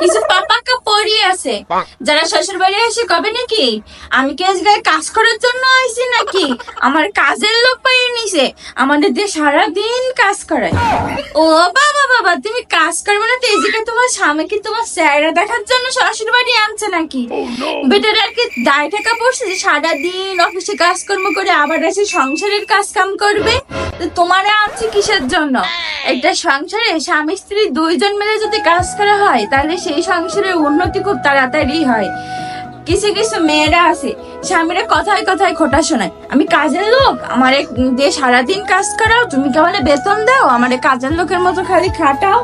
কিছু পাপাকা পড়ি আছে যারা শ্বশুর বাড়ি এসে কবে নাকি আমি কি আজকে কাজ করার জন্য আইছি নাকি আমার কাজের লোক পাইয়ে নিছে আমাদের দিয়ে সারাদিন কাজ করায়। ও বাবা বাবা, তুমি কাজ করবে না তো এই জায়গায় তোমার স্বামী কি তোমার চেহারা দেখার জন্য শ্বশুর বাড়ি আনছে নাকি? বেটার আর কি দায় টাকা পড়ছে যে সারাদিন অফিসে কাজকর্ম করে আবার এসে সংসারের কাজ কাম করবে। তো তোমারে আনছে কিসের জন্য? একটা সংসারে স্বামী স্ত্রী দুইজন মিলে যদি কাজ করা হয় তাহলে সেই সংসারের উন্নতি খুব তাড়াতাড়ি হয়। কিছু কিছু মেয়েরা আছে স্বামীরা কথায় কথায় খোটা শোনায়, আমি কাজের লোক, আমারে দিয়ে সারাদিন কাজ করাও, তুমি কেমন বেতন দাও, আমারে কাজের লোকের মতো খালি খাটাও।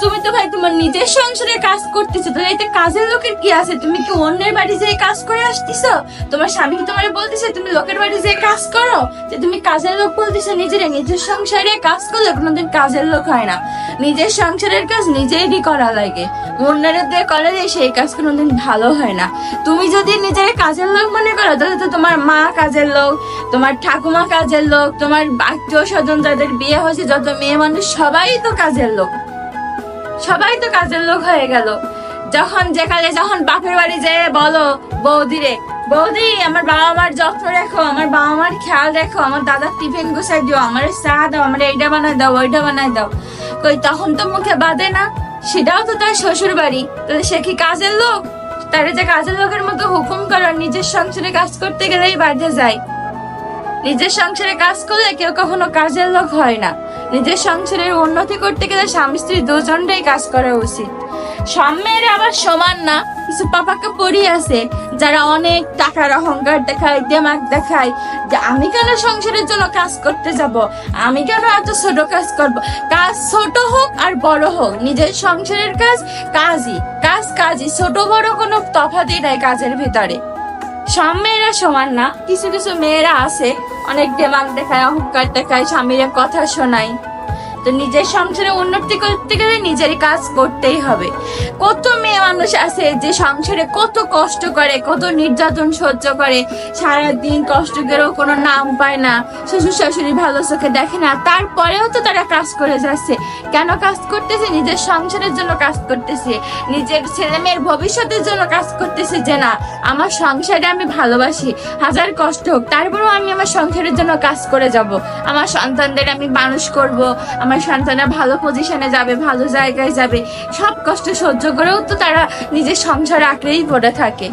তুমি তো ভাই তোমার নিজের সংসারে কাজ করতেছো, তাহলে এতে কাজের লোকের কি আছে? তুমি কি অন্যের বাড়ি যেয়ে কাজ করে আসতেছো? তোমার স্বামী কি তোমার বলতেছে তুমি লোকের বাড়ি যেয়ে কাজ করো, যে তুমি কাজের লোক বলতেছো? নিজের সংসারে কাজ করলে কোনোদিন কাজের লোক হয় না। নিজের সংসারের কাজ নিজেরই করা লাগে, অন্যের দিয়ে করে দিয়ে সেই কাজ কোনোদিন ভালো হয় না। তুমি যদি নিজের কাজের লোক মনে করো তাহলে তো তোমার মা কাজের লোক, তোমার ঠাকুমা কাজের লোক, তোমার আত্মীয় স্বজন যাদের বিয়ে হয়েছে যত মেয়ে মানুষ সবাই তো কাজের লোক, সবাই তো কাজের লোক হয়ে গেল। যখন যেখানে যখন বাপের বাড়ি যেয়ে বলো বৌদি রে, বৌদি আমার বাবা মার যত্ন রেখো, আমার বাবা মার খেয়াল রেখো, আমার দাদার টিফিন গুছাই দিও, আমার চা দাও, আমার এইটা বানাই দাও, ওইটা বানাই দাও, কই তখন তো মুখে বাঁধে না। সেটাও তো তার শ্বশুর বাড়ি, তাহলে সে কি কাজের লোক? তারা যে কাজের লোকের মতো হুকুম করো, নিজের সংসারে কাজ করতে গেলেই বাঁধে যায়। নিজের সংসারে কাজ করলে কেউ কখনো কাজের লোক হয় না। নিজের সংসারের উন্নতি করতে গেলে স্বামী স্ত্রী দুজনটাই কাজ করা উচিত। সব মেয়েরা আবার সমান না, কিছু পাপাকে পড়ি আছে যারা অনেক টাকার অহংকার দেখায়, দেমাগ দেখায় যে আমি কেন সংসারের জন্য কাজ করতে যাব, আমি কেন এত ছোট কাজ করব। কাজ ছোট হোক আর বড় হোক, নিজের সংসারের কাজ কাজই, ছোট বড় কোনো তফাৎই নাই কাজের ভিতরে। সব মেয়েরা সমান না, কিছু কিছু মেয়েরা আছে অনেক দেমাগ দেখায়, অহংকার দেখায়, স্বামীরা কথা শোনায়। তো নিজের সংসারে উন্নতি করতে গেলে নিজেরই কাজ করতেই হবে। কত মেয়ে মানুষ আছে যে সংসারে কত কষ্ট করে, কত নির্যাতন সহ্য করে, সারাদিন কষ্ট করেও কোনো নাম পায় না, শ্বশুর শাশুড়ি ভালো চোখে দেখে না, তারপরেও তো তারা কাজ করে যাচ্ছে। কেন কাজ করতেছে? নিজের সংসারের জন্য কাজ করতেছে, নিজের ছেলে মেয়ের ভবিষ্যতের জন্য কাজ করতেছে। যে না, আমার সংসারে আমি ভালোবাসি, হাজার কষ্ট হোক তারপরেও আমি আমার সংসারের জন্য কাজ করে যাব, আমার সন্তানদের আমি মানুষ করব, আমার সন্তানরা ভালো পজিশনে যাবে, ভালো জায়গায় যাবে। সব কষ্ট সহ্য করেও তো তারা নিজের সংসার আঁকড়েই পড়ে থাকে।